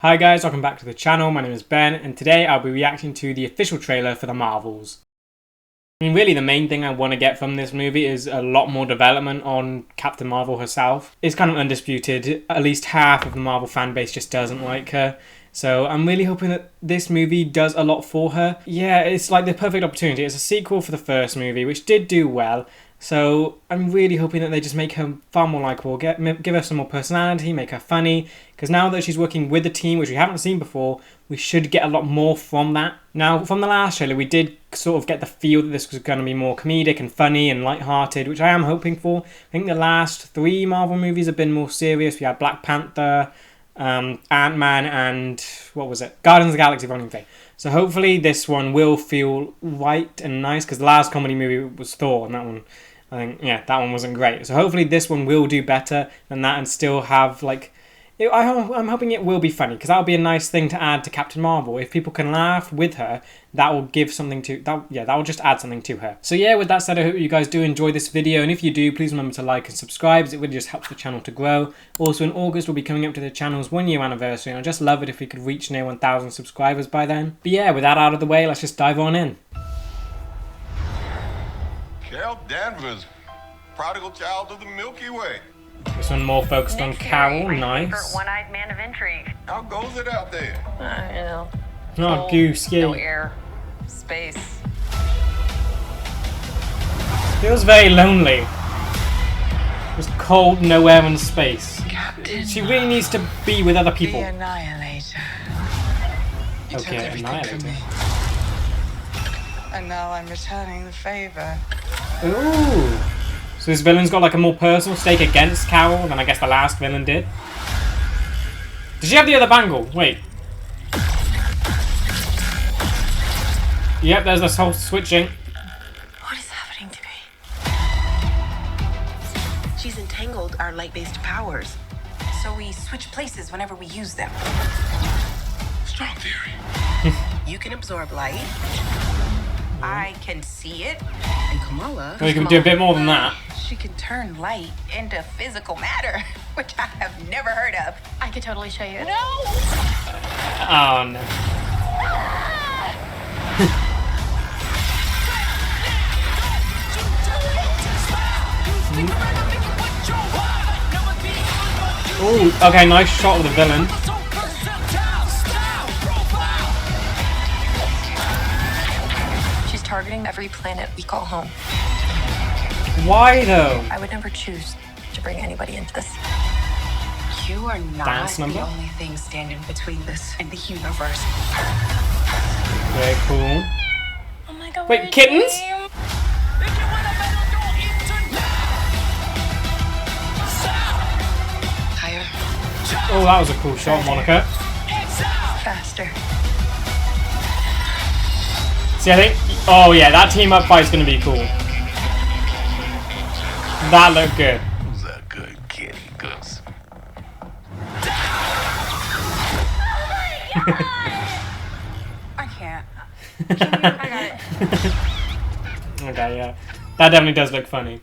Hi guys, welcome back to the channel. My name is Ben and today I'll be reacting to the official trailer for the Marvels. I mean, really the main thing I want to get from this movie is a lot more development on Captain Marvel herself. It's kind of undisputed, at least half of the Marvel fan base just doesn't like her. So I'm really hoping that this movie does a lot for her. Yeah, it's like the perfect opportunity. It's a sequel for the first movie, which did do well. So I'm really hoping that they just make her far more likeable, give her some more personality, make her funny. Because now that she's working with the team, which we haven't seen before, we should get a lot more from that. Now, from the last trailer, we did sort of get the feel that this was going to be more comedic and funny and lighthearted, which I am hoping for. I think the last three Marvel movies have been more serious. We had Black Panther, Ant-Man, and what was it? Guardians of the Galaxy Volume 3. So hopefully this one will feel right and nice, because the last comedy movie was Thor, and that one, I think, yeah, that one wasn't great. So hopefully this one will do better than that and still have, like, I'm hoping it will be funny, because that'll be a nice thing to add to Captain Marvel. If people can laugh with her, that will give something to, that will just add something to her. So yeah, with that said, I hope you guys do enjoy this video, and if you do, please remember to like and subscribe, as it really just helps the channel to grow. Also in August, we'll be coming up to the channel's 1 year anniversary, and I'd just love it if we could reach near 1,000 subscribers by then. But yeah, with that out of the way, let's just dive on in. Carol Danvers, prodigal child of the Milky Way. This one more focused on Carol, nice. One-eyed man of intrigue. How goes it out there? You know. Oh, goose, yeah. No air, space. Feels very lonely. Just cold, no air and space. Captain. She really needs to be with other people. The Annihilator. You took Okay, everything from Annihilator. me. And now I'm returning the favor. Ooh. So this villain's got like a more personal stake against Carol than I guess the last villain did. Did she have the other bangle? Wait. Yep, there's this whole switching. What is happening to me? She's entangled our light-based powers, so we switch places whenever we use them. Strong theory. You can absorb light. I can see it. And Kamala... Well, you can do a bit more than that. She can turn light into physical matter, which I have never heard of. I could totally show you. No! Oh no. Ooh, okay, nice shot of the villain. She's targeting every planet we call home. Why though? I would never choose to bring anybody into this. You are not Dance number? the only thing standing between this and the universe. Very cool. Oh my god. Wait, kittens? Higher. Oh, that was a cool shot, Monica. Faster. See, I think... Oh yeah, that team up fight's gonna be cool. That looked good. Who's that good kitty goose? I can't. I got it. Okay, yeah. That definitely does look funny.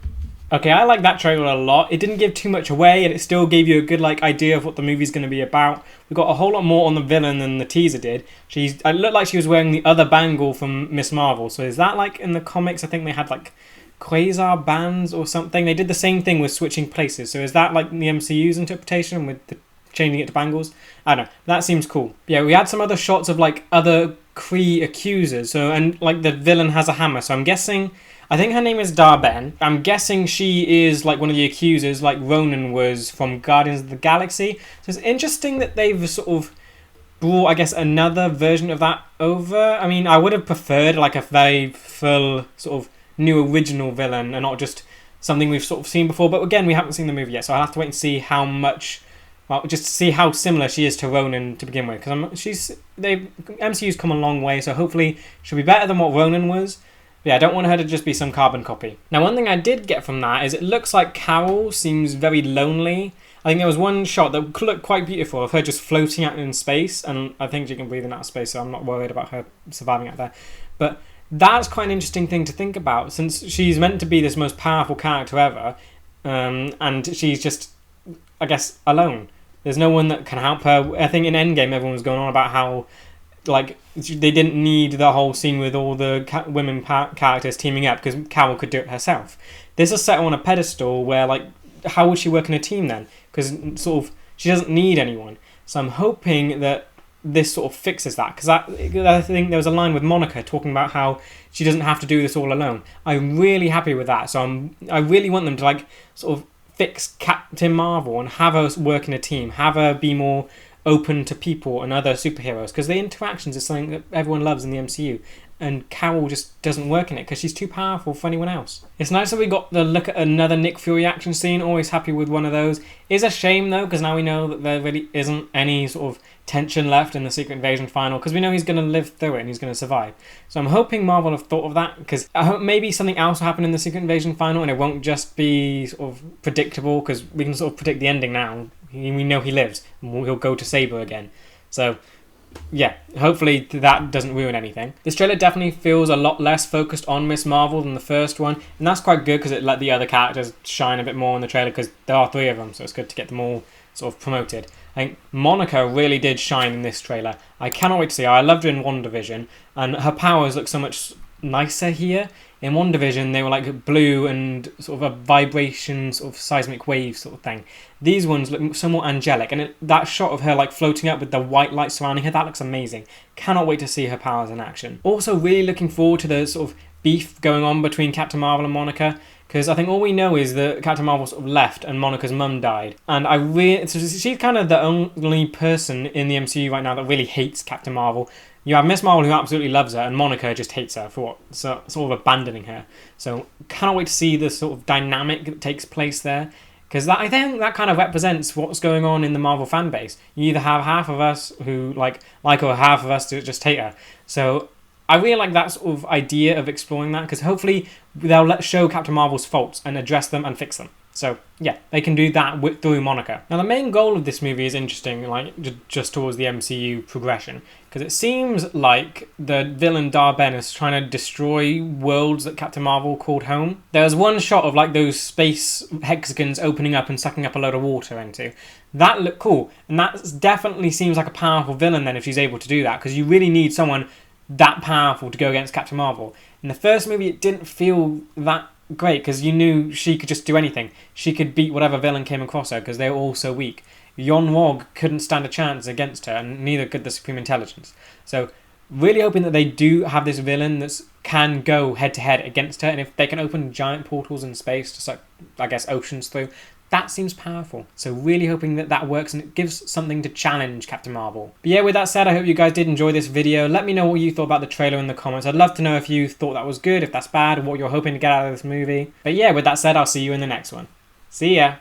Okay, I like that trailer a lot. It didn't give too much away, and it still gave you a good idea of what the movie's going to be about. We got a whole lot more on the villain than the teaser did. It looked like she was wearing the other bangle from Miss Marvel. So is that like in the comics? I think they had like quasar bands or something. They did the same thing with switching places. So is that like the MCU's interpretation with changing it to bangles? I don't know. That seems cool. Yeah, we had some other shots of like other Kree accusers. So, and like the villain has a hammer. So I'm guessing, I think her name is Darben. I'm guessing she is like one of the accusers, like Ronan was from Guardians of the Galaxy. So it's interesting that they've sort of brought, I guess, another version of that over. I mean, I would have preferred like a very full sort of new original villain and not just something we've sort of seen before. But again, we haven't seen the movie yet, so I'll have to wait and see how much, well, just to see how similar she is to Ronan to begin with. Because MCU's come a long way, so hopefully she'll be better than what Ronan was. But yeah, I don't want her to just be some carbon copy. Now, one thing I did get from that is it looks like Carol seems very lonely. I think there was one shot that looked quite beautiful of her just floating out in space, and I think she can breathe in outer space, so I'm not worried about her surviving out there. But that's quite an interesting thing to think about, since she's meant to be this most powerful character ever, and she's just, I guess, alone. There's no one that can help her. I think in Endgame everyone was going on about how like they didn't need the whole scene with all the women characters teaming up because Carol could do it herself. This is set on a pedestal where like how would she work in a team then? Because sort of she doesn't need anyone. So I'm hoping that this sort of fixes that, because I think there was a line with Monica talking about how she doesn't have to do this all alone. I'm really happy with that. So I really want them to like sort of fix Captain Marvel and have her work in a team, have her be more open to people and other superheroes, because the interactions is something that everyone loves in the MCU, and Carol just doesn't work in it because she's too powerful for anyone else. It's nice that we got the look at another Nick Fury action scene. Always happy with one of those. It's a shame though, because now we know that there really isn't any sort of tension left in the Secret Invasion final, because we know he's going to live through it and he's going to survive. So I'm hoping Marvel have thought of that, because I hope maybe something else will happen in the Secret Invasion final and it won't just be sort of predictable, because we can sort of predict the ending now. We know he lives and he'll go to Saber again. So yeah, hopefully that doesn't ruin anything. This trailer definitely feels a lot less focused on Miss Marvel than the first one, and that's quite good because it let the other characters shine a bit more in the trailer, because there are 3 of them, so it's good to get them all sort of promoted. I think Monica really did shine in this trailer. I cannot wait to see her. I loved her in WandaVision, and her powers look so much nicer here. In WandaVision, they were like blue and sort of a vibration, sort of seismic wave sort of thing. These ones look so more angelic, and that shot of her like floating up with the white light surrounding her, that looks amazing. Cannot wait to see her powers in action. Also really looking forward to the sort of beef going on between Captain Marvel and Monica, because I think all we know is that Captain Marvel sort of left and Monica's mum died. And she's kind of the only person in the MCU right now that really hates Captain Marvel. You have Miss Marvel, who absolutely loves her, and Monica just hates her for sort of abandoning her. So cannot wait to see the sort of dynamic that takes place there, because I think that kind of represents what's going on in the Marvel fan base. You either have half of us who like her, or half of us who just hate her. So I really like that sort of idea of exploring that, because hopefully they'll show Captain Marvel's faults and address them and fix them. So yeah, they can do that through Monica. Now the main goal of this movie is interesting, like just towards the MCU progression, because it seems like the villain Dar-Ben is trying to destroy worlds that Captain Marvel called home. There's one shot of like those space hexagons opening up and sucking up a load of water into. That looked cool, and that definitely seems like a powerful villain then if she's able to do that, because you really need someone that powerful to go against Captain Marvel. In the first movie, it didn't feel that great, because you knew she could just do anything. She could beat whatever villain came across her, because they were all so weak. Yon-Wog couldn't stand a chance against her, and neither could the Supreme Intelligence. So really hoping that they do have this villain that can go head to head against her, and if they can open giant portals in space to suck, I guess, oceans through, that seems powerful. So really hoping that that works and it gives something to challenge Captain Marvel. But yeah, with that said, I hope you guys did enjoy this video. Let me know what you thought about the trailer in the comments. I'd love to know if you thought that was good, if that's bad, what you're hoping to get out of this movie. But yeah, with that said, I'll see you in the next one. See ya!